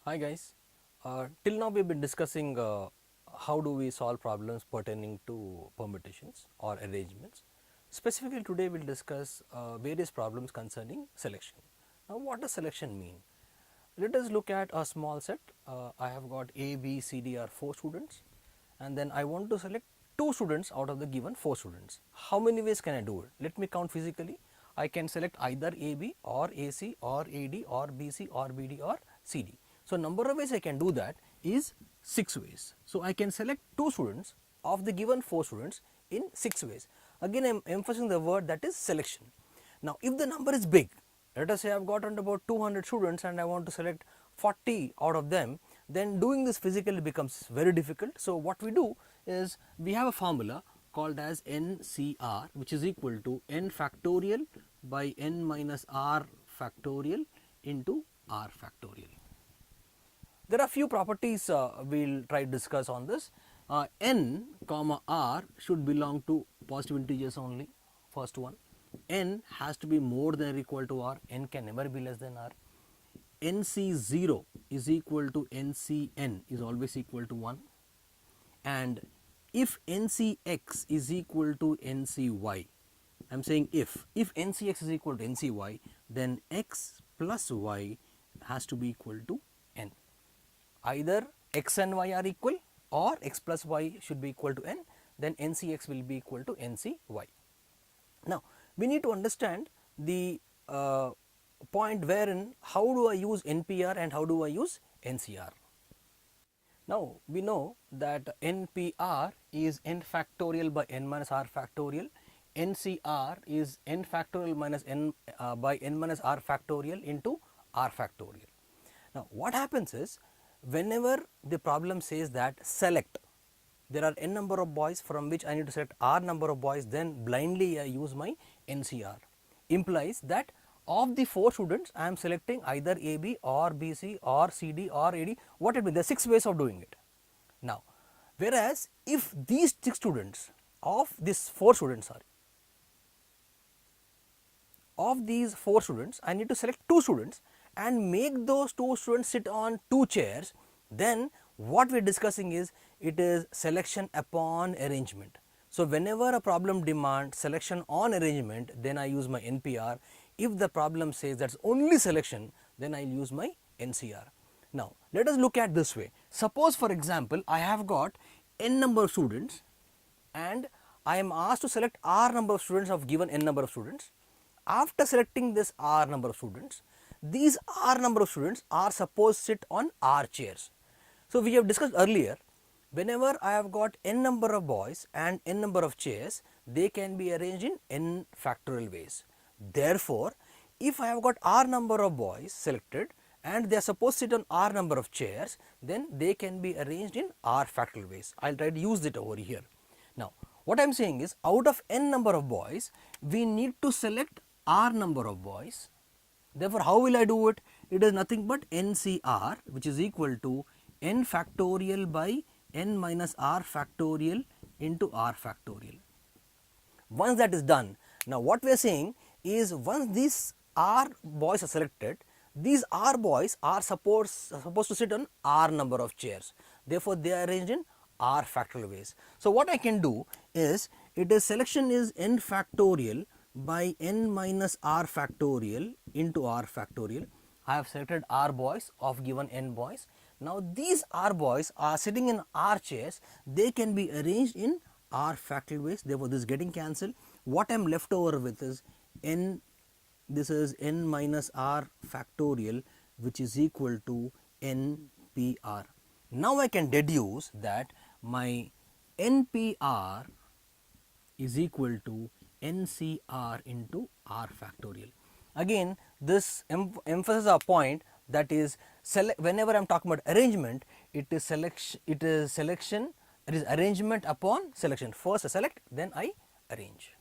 Hi guys, till now we have been discussing how do we solve problems pertaining to permutations or arrangements. Specifically today we will discuss various problems concerning selection. Now what does selection mean? Let us look at a small set. I have got A, B, C, D are 4 students and then I want to select 2 students out of the given 4 students. How many ways can I do it? Let me count physically. I can select either AB or AC or AD or BC or BD or CD. So, number of ways I can do that is 6 ways. So, I can select 2 students of the given 4 students in 6 ways. Again I am emphasizing the word that is selection. Now, if the number is big, let us say I have got about 200 students and I want to select 40 out of them, then doing this physically becomes very difficult. So, what we do is we have a formula called as NCR, which is equal to n factorial by n minus r factorial into r factorial. There are few properties we will try to discuss on this. N comma r should belong to positive integers only, first one. N has to be more than or equal to r, n can never be less than r. NC0 is equal to NCN is always equal to 1, and if NCX is equal to NCY, I am saying if NCX is equal to NCY, then x plus y has to be equal to n. Either x and y are equal or x plus y should be equal to n, then NCX will be equal to NCY. Now, we need to understand the point wherein how do I use NPR and how do I use NCR. Now, we know that NPR is n factorial by n minus r factorial, NCR is n factorial minus n by n minus r factorial into r factorial. Now, what happens is whenever the problem says that select, there are n number of boys from which I need to select r number of boys, then blindly I use my NCR, implies that of the 4 students I am selecting either AB or BC or CD or AD, what it means, there are 6 ways of doing it. Now, whereas if these 6 students of these 4 students are of these 4 students, I need to select 2 students and make those 2 students sit on 2 chairs, then what we are discussing is it is selection upon arrangement. So, whenever a problem demands selection on arrangement, then I use my NPR. If the problem says that is only selection, then I will use my NCR. Now, let us look at this way. Suppose for example, I have got n number of students and I am asked to select r number of students of given n number of students. After selecting this r number of students, these r number of students are supposed to sit on r chairs. So, we have discussed earlier, whenever I have got n number of boys and n number of chairs, they can be arranged in n factorial ways. Therefore, if I have got r number of boys selected and they are supposed to sit on r number of chairs, then they can be arranged in r factorial ways. I will try to use it over here. Now, what I am saying is out of n number of boys, we need to select r number of boys. Therefore, how will I do it? It is nothing but NCR, which is equal to n factorial by n minus r factorial into r factorial. Once that is done, now what we are saying is once these r boys are selected, these r boys are supposed to sit on r number of chairs. Therefore, they are arranged in r factorial ways. So, what I can do is it is selection is n factorial by n minus r factorial into r factorial. I have selected r boys of given n boys. Now, these r boys are sitting in r chairs, they can be arranged in r factorial ways. Therefore, this is getting cancelled. What I am left over with is n, this is n minus r factorial, which is equal to NPR. Now, I can deduce that my NPR is equal to NCR into r factorial. Again, this emphasizes a point, that is whenever I am talking about arrangement, it is selection, it is arrangement upon selection. First I select, then I arrange.